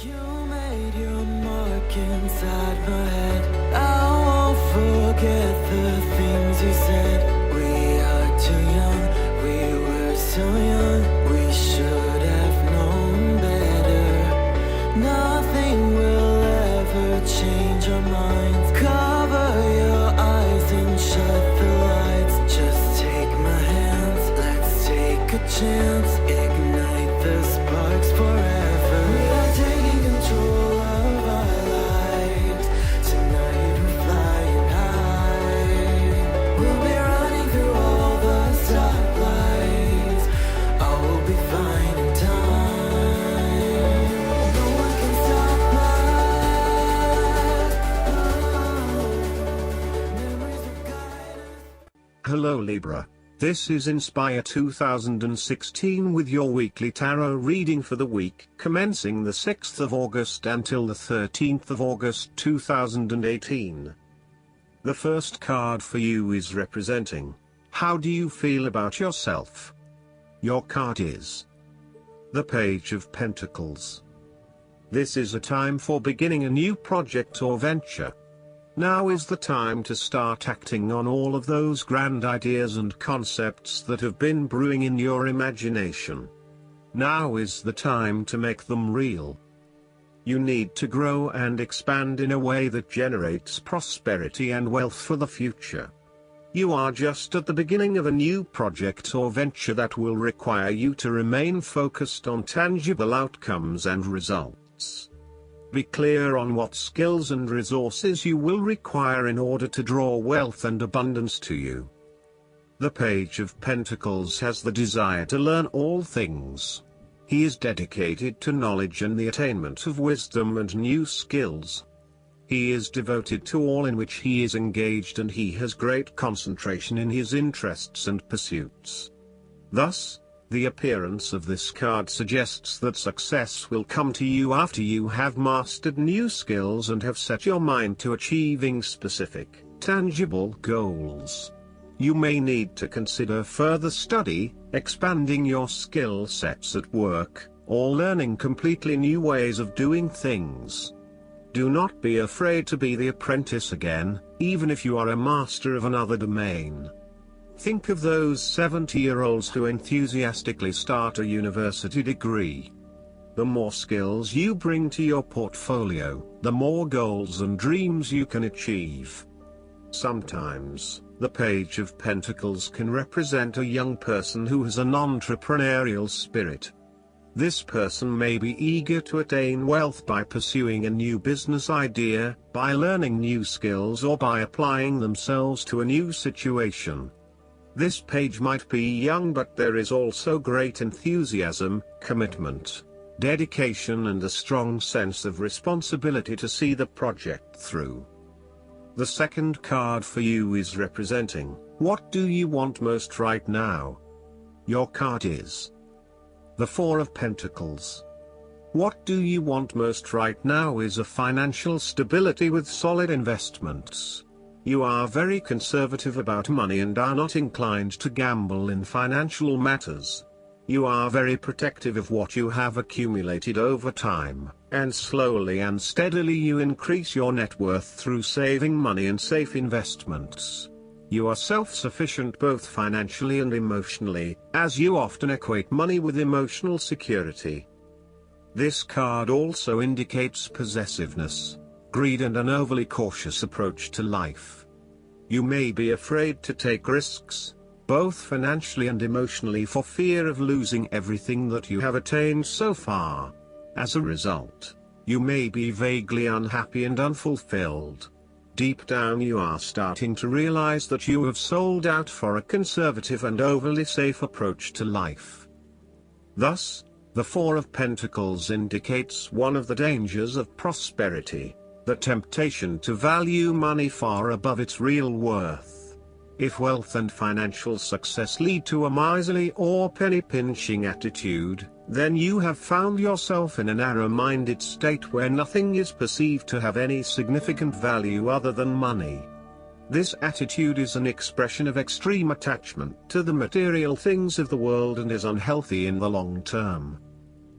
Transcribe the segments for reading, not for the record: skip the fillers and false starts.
You made your mark inside my head. I won't forget the things you said. We are too young, we were so young. We should have known better. Nothing will ever change our minds. Cover your eyes and shut the lights. Just take my hands, let's take a chance. Ignite the sparks forever. We are taking control of our lives. Tonight we're flying high. We'll be running through all the stoplights. All will be fine in time. No one can stop us. Memories will guide us. Hello Libra. This is Inspire 2016 with your weekly tarot reading for the week commencing the 6th of August until the 13th of August 2018. The first card for you is representing, how do you feel about yourself? Your card is the Page of Pentacles. This is a time for beginning a new project or venture. Now is the time to start acting on all of those grand ideas and concepts that have been brewing in your imagination. Now is the time to make them real. You need to grow and expand in a way that generates prosperity and wealth for the future. You are just at the beginning of a new project or venture that will require you to remain focused on tangible outcomes and results. Be clear on what skills and resources you will require in order to draw wealth and abundance to you. The Page of Pentacles has the desire to learn all things. He is dedicated to knowledge and the attainment of wisdom and new skills. He is devoted to all in which he is engaged and he has great concentration in his interests and pursuits. Thus, the appearance of this card suggests that success will come to you after you have mastered new skills and have set your mind to achieving specific, tangible goals. You may need to consider further study, expanding your skill sets at work, or learning completely new ways of doing things. Do not be afraid to be the apprentice again, even if you are a master of another domain. Think of those 70-year-olds who enthusiastically start a university degree. The more skills you bring to your portfolio, the more goals and dreams you can achieve. Sometimes, the Page of Pentacles can represent a young person who has an entrepreneurial spirit. This person may be eager to attain wealth by pursuing a new business idea, by learning new skills, or by applying themselves to a new situation. This page might be young, but there is also great enthusiasm, commitment, dedication and a strong sense of responsibility to see the project through. The second card for you is representing, what do you want most right now? Your card is the Four of Pentacles. What do you want most right now is a financial stability with solid investments. You are very conservative about money and are not inclined to gamble in financial matters. You are very protective of what you have accumulated over time, and slowly and steadily you increase your net worth through saving money and safe investments. You are self-sufficient both financially and emotionally, as you often equate money with emotional security. This card also indicates possessiveness, greed and an overly cautious approach to life. You may be afraid to take risks, both financially and emotionally, for fear of losing everything that you have attained so far. As a result, you may be vaguely unhappy and unfulfilled. Deep down you are starting to realize that you have sold out for a conservative and overly safe approach to life. Thus, the Four of Pentacles indicates one of the dangers of prosperity, the temptation to value money far above its real worth. If wealth and financial success lead to a miserly or penny-pinching attitude, then you have found yourself in a narrow-minded state where nothing is perceived to have any significant value other than money. This attitude is an expression of extreme attachment to the material things of the world and is unhealthy in the long term.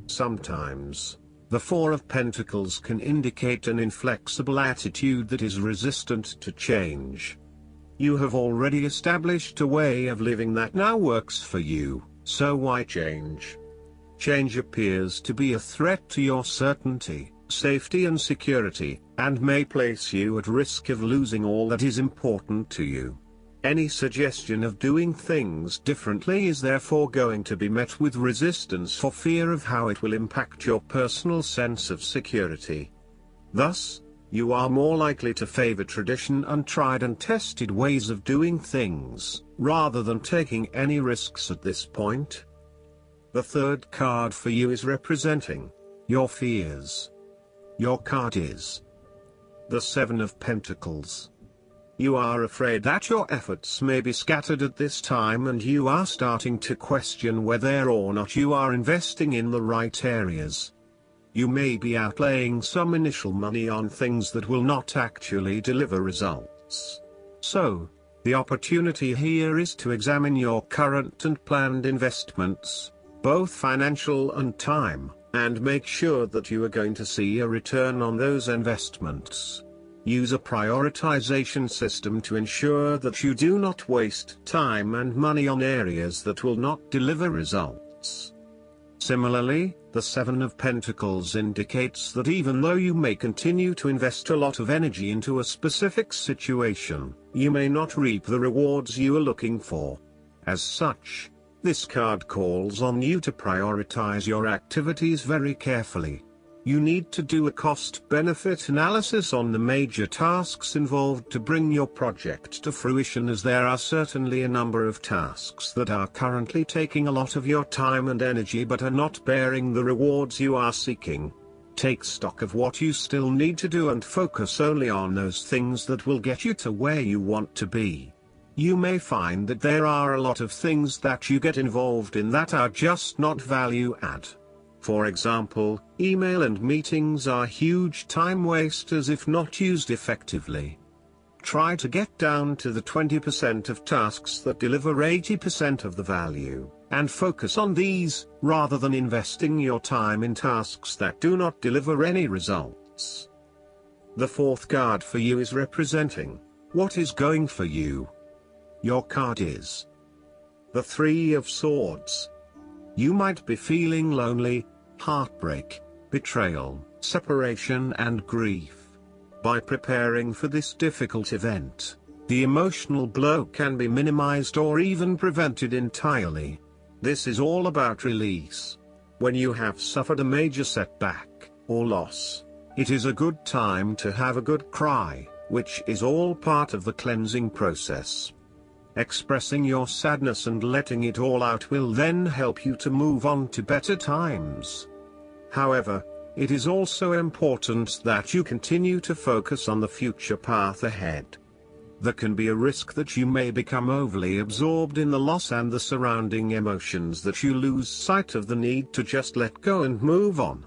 Sometimes, The Four of Pentacles can indicate an inflexible attitude that is resistant to change. You have already established a way of living that now works for you, so why change? Change appears to be a threat to your certainty, safety and security, and may place you at risk of losing all that is important to you. Any suggestion of doing things differently is therefore going to be met with resistance for fear of how it will impact your personal sense of security. Thus, you are more likely to favor tradition and tried and tested ways of doing things, rather than taking any risks at this point. The third card for you is representing your fears. Your card is the Seven of Pentacles. You are afraid that your efforts may be scattered at this time, and you are starting to question whether or not you are investing in the right areas. You may be outlaying some initial money on things that will not actually deliver results. So, the opportunity here is to examine your current and planned investments, both financial and time, and make sure that you are going to see a return on those investments. Use a prioritization system to ensure that you do not waste time and money on areas that will not deliver results. Similarly, the Seven of Pentacles indicates that even though you may continue to invest a lot of energy into a specific situation, you may not reap the rewards you are looking for. As such, this card calls on you to prioritize your activities very carefully. You need to do a cost-benefit analysis on the major tasks involved to bring your project to fruition, as there are certainly a number of tasks that are currently taking a lot of your time and energy but are not bearing the rewards you are seeking. Take stock of what you still need to do and focus only on those things that will get you to where you want to be. You may find that there are a lot of things that you get involved in that are just not value add. For example, email and meetings are huge time wasters if not used effectively. Try to get down to the 20% of tasks that deliver 80% of the value, and focus on these, rather than investing your time in tasks that do not deliver any results. The fourth card for you is representing what is going for you. Your card is the Three of Swords. You might be feeling lonely, heartbreak, betrayal, separation and grief. By preparing for this difficult event, the emotional blow can be minimized or even prevented entirely. This is all about release. When you have suffered a major setback or loss, it is a good time to have a good cry, which is all part of the cleansing process. Expressing your sadness and letting it all out will then help you to move on to better times. However, it is also important that you continue to focus on the future path ahead. There can be a risk that you may become overly absorbed in the loss and the surrounding emotions that you lose sight of the need to just let go and move on.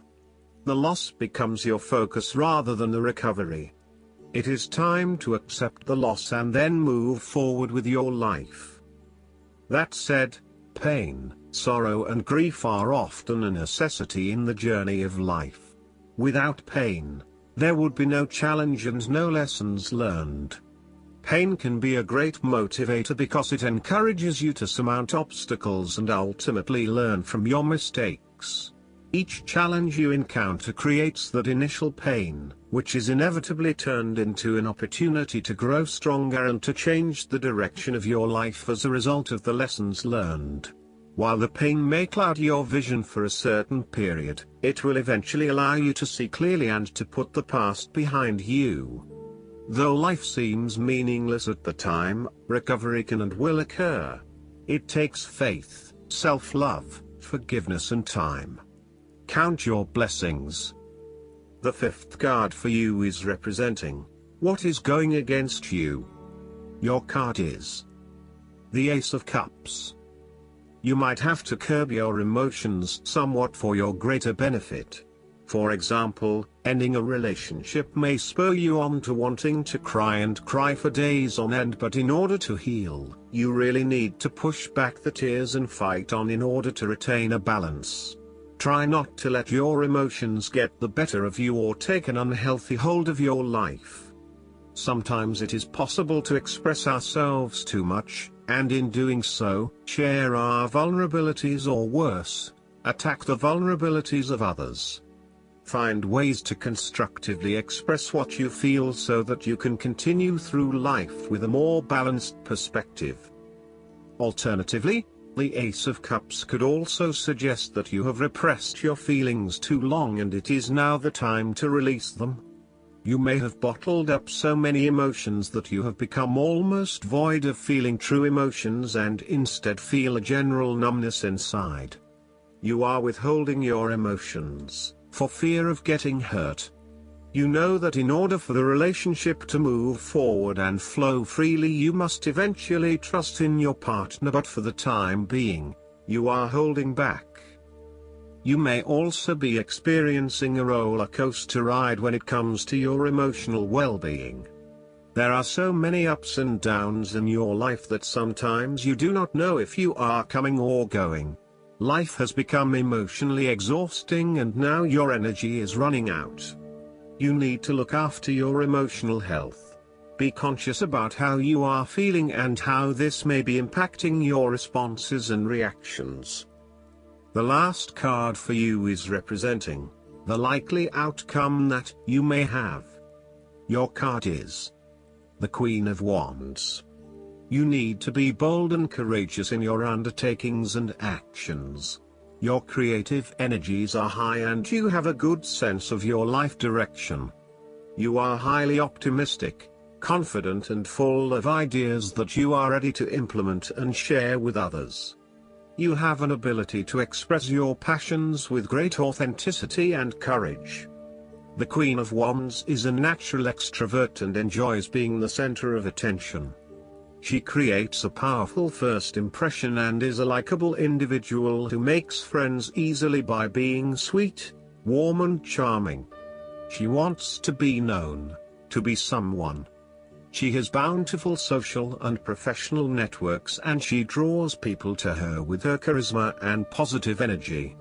The loss becomes your focus rather than the recovery. It is time to accept the loss and then move forward with your life. That said, pain, sorrow and grief are often a necessity in the journey of life. Without pain, there would be no challenge and no lessons learned. Pain can be a great motivator because it encourages you to surmount obstacles and ultimately learn from your mistakes. Each challenge you encounter creates that initial pain, which is inevitably turned into an opportunity to grow stronger and to change the direction of your life as a result of the lessons learned. While the pain may cloud your vision for a certain period, it will eventually allow you to see clearly and to put the past behind you. Though life seems meaningless at the time, recovery can and will occur. It takes faith, self-love, forgiveness and time. Count your blessings. The fifth card for you is representing what is going against you. Your card is the Ace of Cups. You might have to curb your emotions somewhat for your greater benefit. For example, ending a relationship may spur you on to wanting to cry for days on end, but in order to heal, you really need to push back the tears and fight on in order to retain a balance. Try not to let your emotions get the better of you or take an unhealthy hold of your life. Sometimes it is possible to express ourselves too much, and in doing so, share our vulnerabilities or worse, attack the vulnerabilities of others. Find ways to constructively express what you feel so that you can continue through life with a more balanced perspective. Alternatively, the Ace of Cups could also suggest that you have repressed your feelings too long and it is now the time to release them. You may have bottled up so many emotions that you have become almost void of feeling true emotions and instead feel a general numbness inside. You are withholding your emotions, for fear of getting hurt. You know that in order for the relationship to move forward and flow freely you must eventually trust in your partner, but for the time being, you are holding back. You may also be experiencing a roller coaster ride when it comes to your emotional well-being. There are so many ups and downs in your life that sometimes you do not know if you are coming or going. Life has become emotionally exhausting and now your energy is running out. You need to look after your emotional health. Be conscious about how you are feeling and how this may be impacting your responses and reactions. The last card for you is representing the likely outcome that you may have. Your card is the Queen of Wands. You need to be bold and courageous in your undertakings and actions. Your creative energies are high and you have a good sense of your life direction. You are highly optimistic, confident and full of ideas that you are ready to implement and share with others. You have an ability to express your passions with great authenticity and courage. The Queen of Wands is a natural extrovert and enjoys being the center of attention. She creates a powerful first impression and is a likable individual who makes friends easily by being sweet, warm and charming. She wants to be known, to be someone. She has bountiful social and professional networks and she draws people to her with her charisma and positive energy.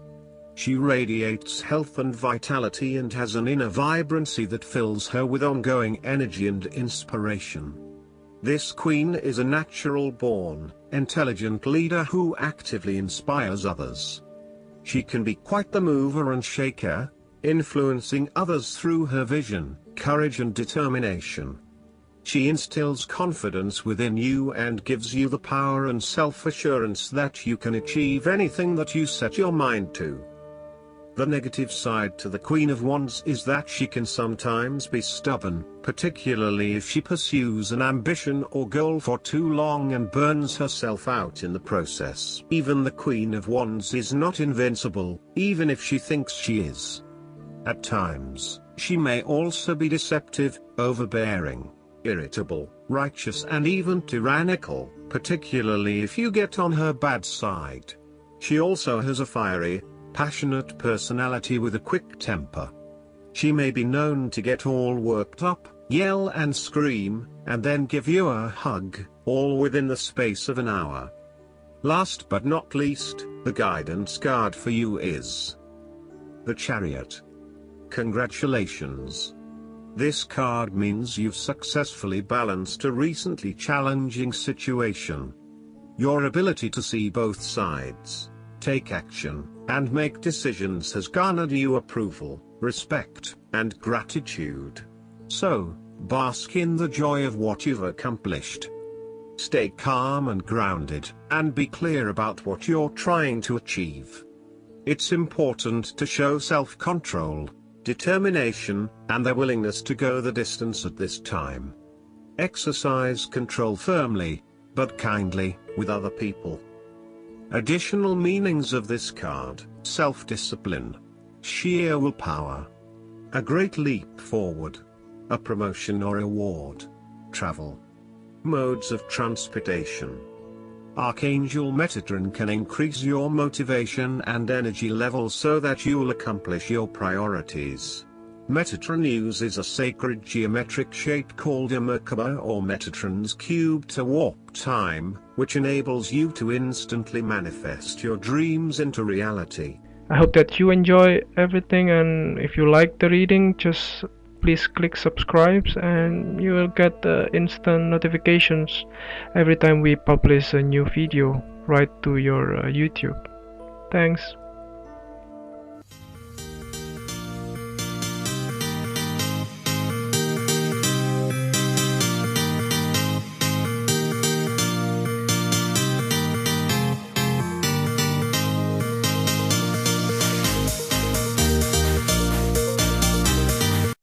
She radiates health and vitality and has an inner vibrancy that fills her with ongoing energy and inspiration. This queen is a natural-born, intelligent leader who actively inspires others. She can be quite the mover and shaker, influencing others through her vision, courage and determination. She instills confidence within you and gives you the power and self-assurance that you can achieve anything that you set your mind to. The negative side to the Queen of Wands is that she can sometimes be stubborn, particularly if she pursues an ambition or goal for too long and burns herself out in the process. Even the Queen of Wands is not invincible, even if she thinks she is. At times, she may also be deceptive, overbearing, irritable, righteous and even tyrannical, particularly if you get on her bad side. She also has a fiery, passionate personality with a quick temper. She may be known to get all worked up, yell and scream, and then give you a hug, all within the space of an hour. Last but not least, the guidance card for you is the Chariot. Congratulations! This card means you've successfully balanced a recently challenging situation. Your ability to see both sides, take action, and make decisions has garnered you approval, respect, and gratitude. So, bask in the joy of what you've accomplished. Stay calm and grounded, and be clear about what you're trying to achieve. It's important to show self-control, determination, and the willingness to go the distance at this time. Exercise control firmly, but kindly, with other people. Additional meanings of this card: self-discipline, sheer willpower, a great leap forward, a promotion or award, travel, modes of transportation. Archangel Metatron can increase your motivation and energy levels so that you'll accomplish your priorities. Metatron uses a sacred geometric shape called a Merkaba or Metatron's cube to warp time, which enables you to instantly manifest your dreams into reality, I hope that you enjoy everything, and if you like the reading, just please click subscribe and you will get instant notifications every time we publish a new video right to your YouTube. Thanks.